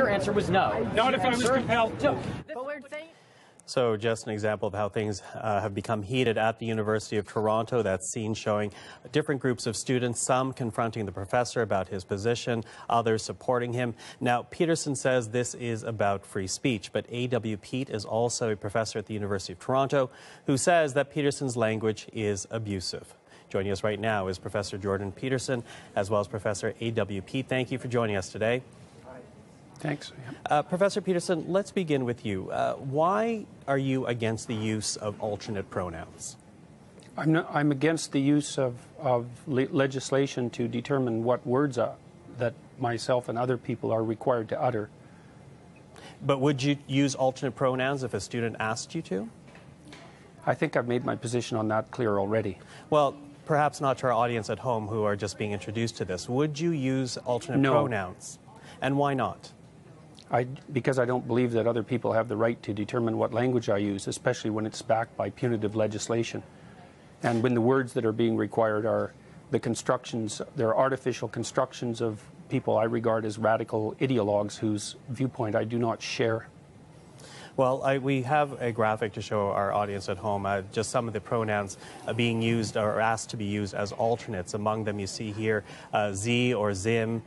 Your answer was no. Not if I was compelled to. So just an example of how things have become heated at the University of Toronto. That scene showing different groups of students, some confronting the professor about his position, others supporting him. Now, Peterson says this is about free speech, but A.W. Pete is also a professor at the University of Toronto who says that Peterson's language is abusive. Joining us right now is Professor Jordan Peterson, as well as Professor A.W. Pete. Thank you for joining us today. Thanks. Professor Peterson, let's begin with you. Why are you against the use of alternate pronouns? I'm against the use of legislation to determine what words that myself and other people are required to utter. But would you use alternate pronouns if a student asked you to? I think I've made my position on that clear already. Well, perhaps not to our audience at home who are just being introduced to this. Would you use alternate pronouns? And why not? Because I don't believe that other people have the right to determine what language I use, especially when it's backed by punitive legislation. And when the words that are being required are the constructions, they're artificial constructions of people I regard as radical ideologues whose viewpoint I do not share. Well, we have a graphic to show our audience at home, just some of the pronouns being used or asked to be used as alternates. Among them you see here Z or Zim,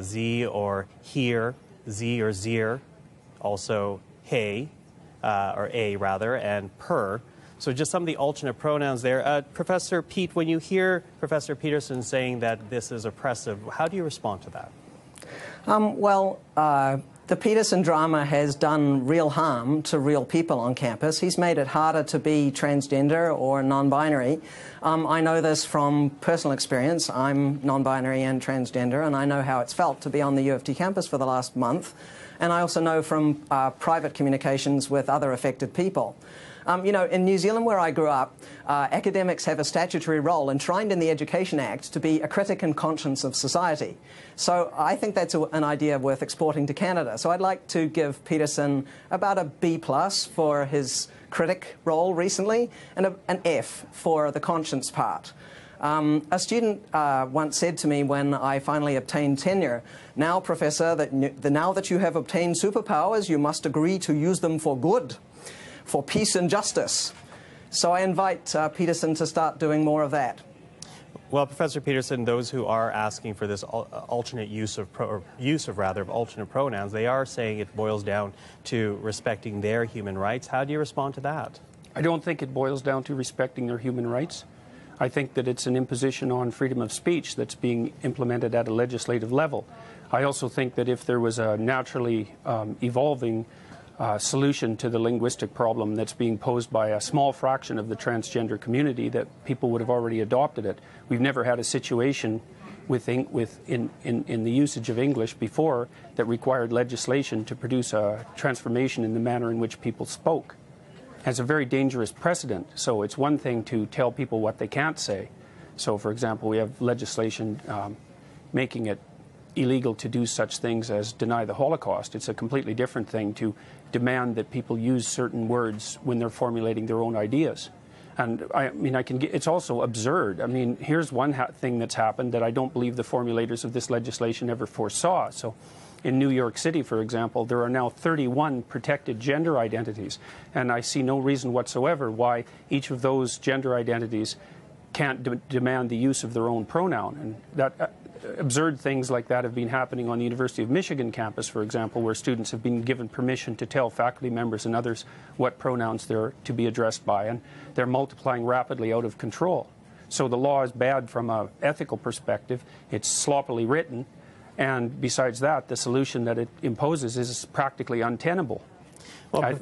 Z or here, Z or Zir, also hey, or a rather, and per. So just some of the alternate pronouns there. Professor Pete, when you hear Professor Peterson saying that this is oppressive, how do you respond to that? The Peterson drama has done real harm to real people on campus. He's made it harder to be transgender or non-binary. I know this from personal experience. I'm non-binary and transgender, and I know how it's felt to be on the U of T campus for the last month. And I also know from private communications with other affected people. You know, in New Zealand, where I grew up, academics have a statutory role enshrined in the Education Act to be a critic and conscience of society. So I think that's an idea worth exporting to Canada. So I'd like to give Peterson about a B+ for his critic role recently, and an F for the conscience part. A student once said to me when I finally obtained tenure, "Now, Professor, now that you have obtained superpowers, you must agree to use them for good, for peace and justice." So I invite Peterson to start doing more of that. Well, Professor Peterson, those who are asking for this alternate use of alternate pronouns, they are saying it boils down to respecting their human rights. How do you respond to that? I don't think it boils down to respecting their human rights. I think that it's an imposition on freedom of speech that's being implemented at a legislative level. I also think that if there was a naturally evolving solution to the linguistic problem that's being posed by a small fraction of the transgender community, that people would have already adopted it. We've never had a situation in the usage of English before that required legislation to produce a transformation in the manner in which people spoke. It's a very dangerous precedent. So it's one thing to tell people what they can't say. So, for example, we have legislation making it illegal to do such things as deny the Holocaust. It's a completely different thing to demand that people use certain words when they're formulating their own ideas. And I mean, it's also absurd. I mean, here's one thing that's happened that I don't believe the formulators of this legislation ever foresaw. So in New York City, for example, there are now 31 protected gender identities. And I see no reason whatsoever why each of those gender identities can't demand the use of their own pronoun. And that absurd things like that have been happening on the University of Michigan campus, for example, where students have been given permission to tell faculty members and others what pronouns they're to be addressed by, and they're multiplying rapidly out of control. So the law is bad from an ethical perspective. It's sloppily written, and besides that, the solution that it imposes is practically untenable. Well,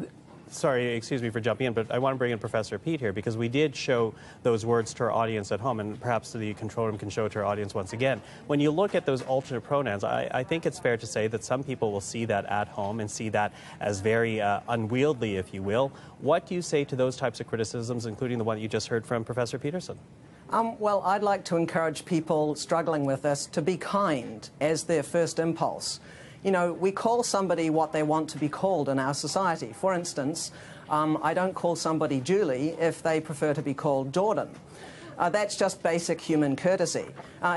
sorry, excuse me for jumping in, but I want to bring in Professor Pete here because we did show those words to our audience at home, and perhaps the control room can show it to our audience once again. When you look at those alternate pronouns, I think it's fair to say that some people will see that at home and see that as very unwieldy, if you will. What do you say to those types of criticisms, including the one you just heard from Professor Peterson? Well, I'd like to encourage people struggling with this to be kind as their first impulse. You know, we call somebody what they want to be called in our society. For instance, I don't call somebody Julie if they prefer to be called Jordan. That's just basic human courtesy.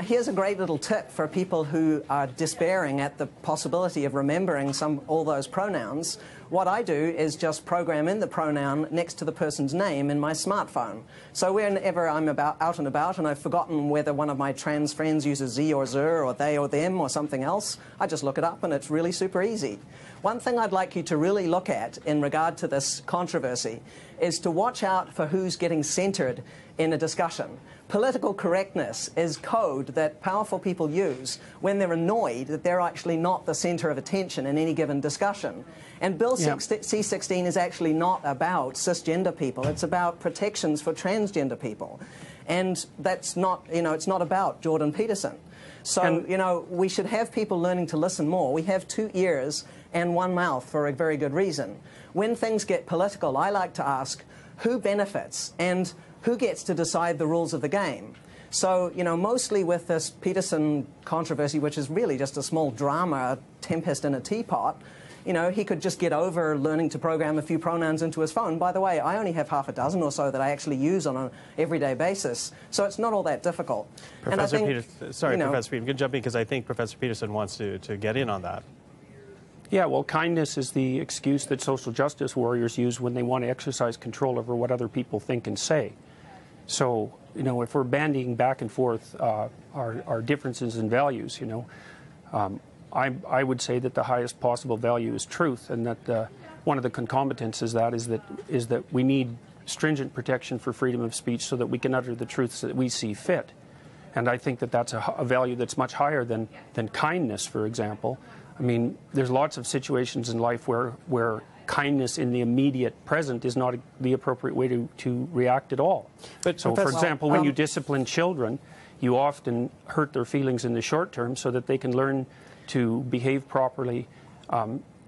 Here's a great little tip for people who are despairing at the possibility of remembering all those pronouns. What I do is just program in the pronoun next to the person's name in my smartphone. So whenever I'm out and about and I've forgotten whether one of my trans friends uses ze or zer or they or them or something else, I just look it up and it's really super easy. One thing I'd like you to really look at in regard to this controversy is to watch out for who's getting centered in a discussion. Political correctness is code that powerful people use when they're annoyed that they're actually not the center of attention in any given discussion. And Bill C-16 is actually not about cisgender people. It's about protections for transgender people. And that's not, it's not about Jordan Peterson. So, we should have people learning to listen more. We have 2 ears and 1 mouth for a very good reason. When things get political, I like to ask who benefits and who gets to decide the rules of the game. So, mostly with this Peterson controversy, which is really just a small drama, a tempest in a teapot, he could just get over learning to program a few pronouns into his phone. By the way, I only have half a dozen or so that I actually use on an everyday basis, so it's not all that difficult. Professor Peterson, sorry, Professor Peterson, you can jump in because I think Professor Peterson wants to get in on that. Yeah, well, kindness is the excuse that social justice warriors use when they want to exercise control over what other people think and say. So, if we're bandying back and forth our differences in values, I would say that the highest possible value is truth, and that one of the concomitants is that we need stringent protection for freedom of speech so that we can utter the truths that we see fit. And I think that that's a value that's much higher than kindness, for example. I mean, there's lots of situations in life where kindness in the immediate present is not the appropriate way to react at all. But so, for example, when you discipline children, you often hurt their feelings in the short term so that they can learn to behave properly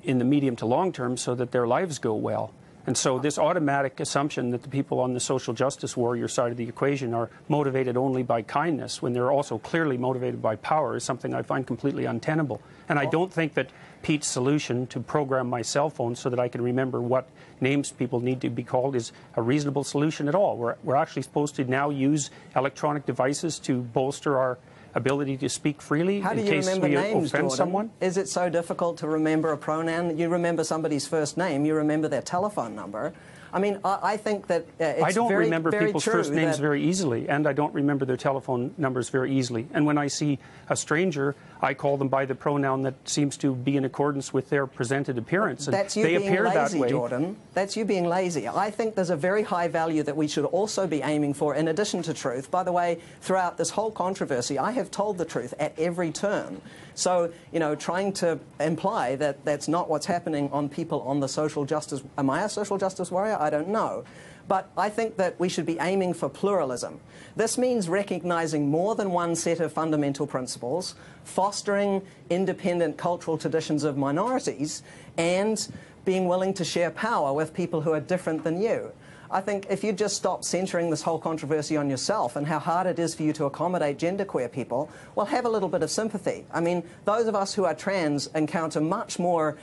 in the medium to long term so that their lives go well. And so this automatic assumption that the people on the social justice warrior side of the equation are motivated only by kindness when they're also clearly motivated by power is something I find completely untenable. And I don't think that Pete's solution to program my cell phone so that I can remember what names people need to be called is a reasonable solution at all. We're actually supposed to now use electronic devices to bolster our ability to speak freely in case we offend someone? Is it so difficult to remember a pronoun? You remember somebody's first name, you remember their telephone number. I mean, I think that it's I don't very, remember very people's true first names that very easily, and I don't remember their telephone numbers very easily. And when I see a stranger, I call them by the pronoun that seems to be in accordance with their presented appearance. And that's you they being appear lazy, that way. Jordan. That's you being lazy. I think there's a very high value that we should also be aiming for in addition to truth. By the way, throughout this whole controversy, I have told the truth at every turn. So, trying to imply that that's not what's happening on people on the social justice... Am I a social justice warrior? I don't know. But I think that we should be aiming for pluralism. This means recognizing more than one set of fundamental principles, fostering independent cultural traditions of minorities, and being willing to share power with people who are different than you. I think if you just stop centering this whole controversy on yourself and how hard it is for you to accommodate genderqueer people, well, have a little bit of sympathy. I mean, those of us who are trans encounter much more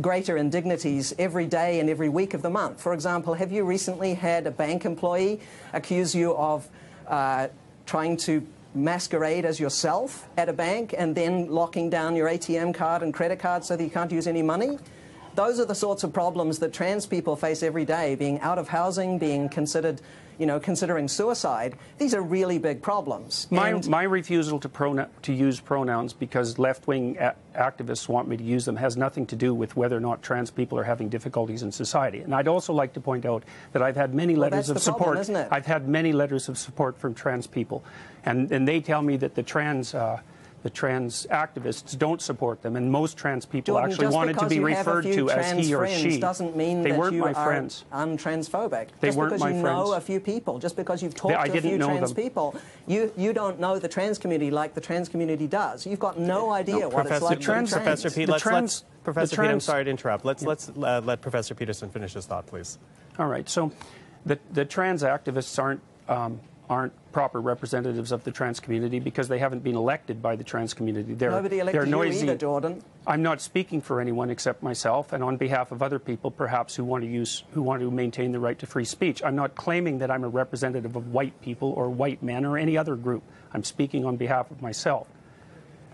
greater indignities every day and every week of the month. For example, have you recently had a bank employee accuse you of trying to masquerade as yourself at a bank and then locking down your ATM card and credit card so that you can't use any money? Those are the sorts of problems that trans people face every day, being out of housing, being considered, considering suicide. These are really big problems. My refusal to use pronouns because left-wing activists want me to use them has nothing to do with whether or not trans people are having difficulties in society. And I'd also like to point out that I've had many letters of support. Problem, isn't it? I've had many letters of support from trans people, and they tell me that the trans activists don't support them, and most trans people Jordan, actually wanted to be referred to as he or she. Doesn't mean they that weren't you my are friends. Untransphobic. They just weren't because my you friends. know a few people, just because you've talked to a few trans people, you don't know the trans community like the trans community does. You've got no idea what it's like to be trans. Professor Pete, Professor Pete, I'm sorry to interrupt. Let's let Professor Peterson finish his thought, please. All right. So the trans activists aren't aren't proper representatives of the trans community because they haven't been elected by the trans community. Nobody elected you either, Jordan. I'm not speaking for anyone except myself, and on behalf of other people, perhaps, who want to maintain the right to free speech. I'm not claiming that I'm a representative of white people or white men or any other group. I'm speaking on behalf of myself,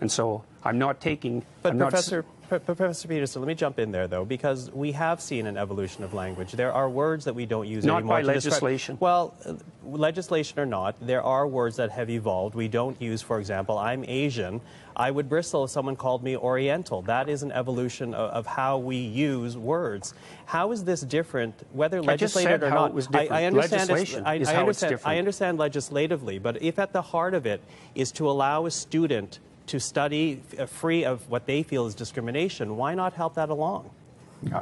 and so I'm not taking. But Professor Peterson, let me jump in there, though, because we have seen an evolution of language. There are words that we don't use anymore. Not by legislation. Well, legislation or not, there are words that have evolved. We don't use, for example, I'm Asian. I would bristle if someone called me Oriental. That is an evolution of how we use words. How is this different, whether legislated or not? I understand I understand legislatively, but if at the heart of it is to allow a student to study free of what they feel is discrimination, why not help that along?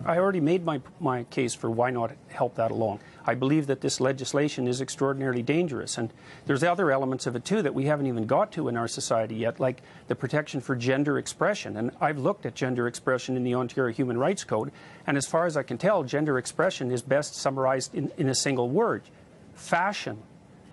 I already made my case for why not help that along. I believe that this legislation is extraordinarily dangerous, and there's other elements of it too that we haven't even got to in our society yet, like the protection for gender expression. And I've looked at gender expression in the Ontario Human Rights Code, and as far as I can tell, gender expression is best summarized in a single word: fashion.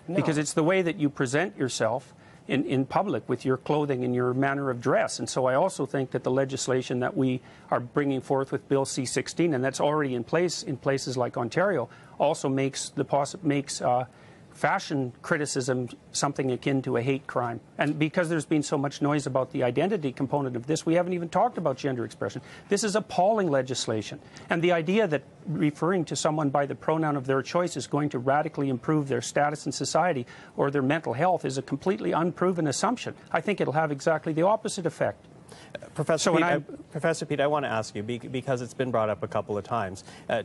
No. Because it's the way that you present yourself in public with your clothing and your manner of dress. And so I also think that the legislation that we are bringing forth with Bill C-16, and that's already in place in places like Ontario, also makes fashion criticism something akin to a hate crime. And because there's been so much noise about the identity component of this, we haven't even talked about gender expression. This is appalling legislation. And the idea that referring to someone by the pronoun of their choice is going to radically improve their status in society or their mental health is a completely unproven assumption. I think it'll have exactly the opposite effect. Professor Pete, I want to ask you, because it's been brought up a couple of times,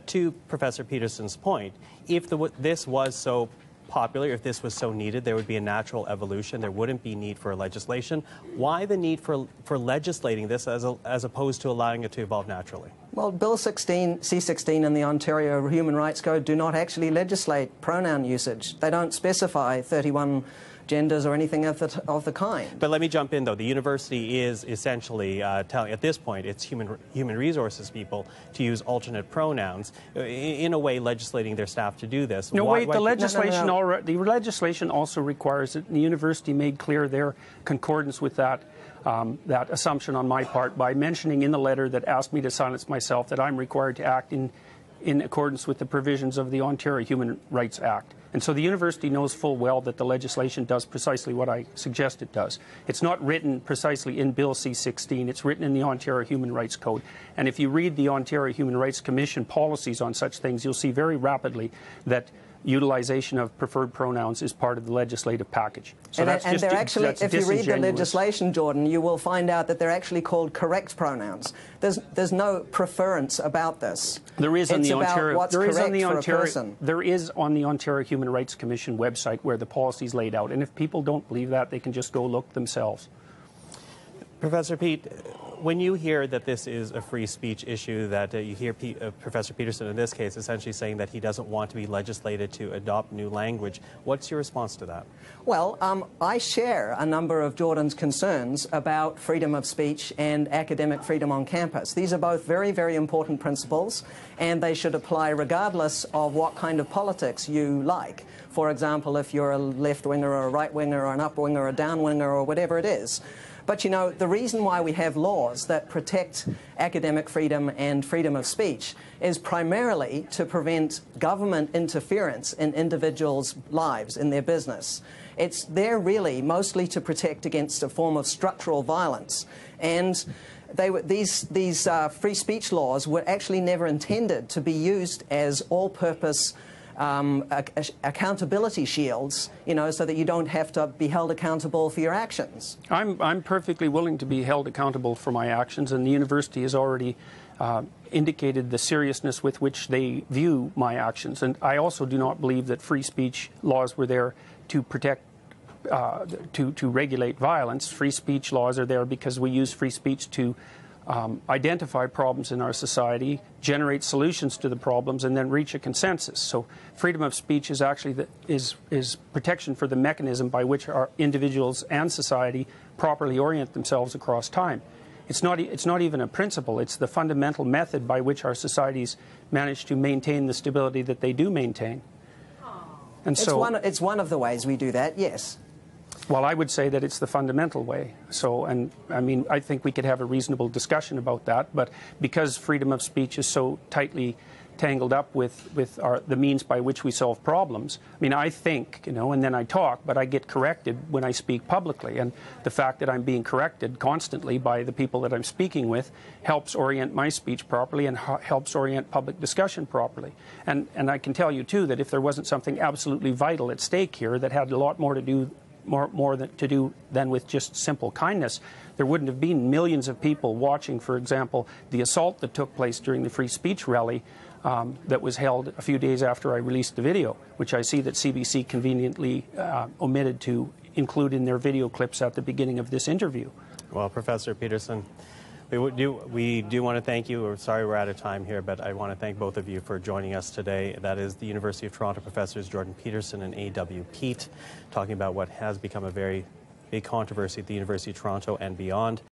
to Professor Peterson's point, if this was so popular, if this was so needed, there would be a natural evolution. There wouldn't be need for legislation. Why the need for legislating this as opposed to allowing it to evolve naturally? Well, Bill C-16 and the Ontario Human Rights Code do not actually legislate pronoun usage. They don't specify 31 genders or anything of the kind. But let me jump in, though. The university is essentially telling, at this point, its human resources people to use alternate pronouns, in a way legislating their staff to do this. No, wait, the legislation the legislation also requires it, and the university made clear their concordance with that assumption on my part by mentioning in the letter that asked me to silence myself that I'm required to act in accordance with the provisions of the Ontario Human Rights Act. And so the university knows full well that the legislation does precisely what I suggest it does. It's not written precisely in Bill C-16. It's written in the Ontario Human Rights Code. And if you read the Ontario Human Rights Commission policies on such things, you'll see very rapidly that utilization of preferred pronouns is part of the legislative package. So if you read the legislation, Jordan, you will find out that they're actually called correct pronouns. There's no preference about this. There is on the Ontario. There is on the Ontario Human Rights Commission website where the policy is laid out, and if people don't believe that, they can just go look themselves. Professor Pete, when you hear that this is a free speech issue, that you hear Professor Peterson in this case essentially saying that he doesn't want to be legislated to adopt new language, what's your response to that? Well, I share a number of Jordan's concerns about freedom of speech and academic freedom on campus. These are both very, very important principles, and they should apply regardless of what kind of politics you like. For example, if you're a left-winger or a right-winger or an up-winger or a down-winger or whatever it is. But, you know, the reason why we have laws that protect academic freedom and freedom of speech is primarily to prevent government interference in individuals' lives, in their business. It's there really mostly to protect against a form of structural violence. And these free speech laws were actually never intended to be used as all-purpose accountability shields, you know, so that you don't have to be held accountable for your actions. I'm perfectly willing to be held accountable for my actions, and the university has already indicated the seriousness with which they view my actions. And I also do not believe that free speech laws were there to protect, to regulate violence. Free speech laws are there because we use free speech to identify problems in our society, generate solutions to the problems, and then reach a consensus. So freedom of speech is actually is protection for the mechanism by which our individuals and society properly orient themselves across time. It's not even a principle. It's the fundamental method by which our societies manage to maintain the stability that they do maintain. And it's one of the ways we do that, yes. Well, I would say that it's the fundamental way. So, and I mean, I think we could have a reasonable discussion about that, but because freedom of speech is so tightly tangled up with the means by which we solve problems. I mean, I think, you know, and then I talk, but I get corrected when I speak publicly. And the fact that I'm being corrected constantly by the people that I'm speaking with helps orient my speech properly and helps orient public discussion properly. And I can tell you, too, that if there wasn't something absolutely vital at stake here that had a lot more to do than with just simple kindness, there wouldn't have been millions of people watching, for example, the assault that took place during the free speech rally that was held a few days after I released the video, which I see that CBC conveniently omitted to include in their video clips at the beginning of this interview. Well, Professor Peterson, we do want to thank you. We're sorry we're out of time here, but I want to thank both of you for joining us today. That is the University of Toronto professors Jordan Peterson and A.W. Pete, talking about what has become a very big controversy at the University of Toronto and beyond.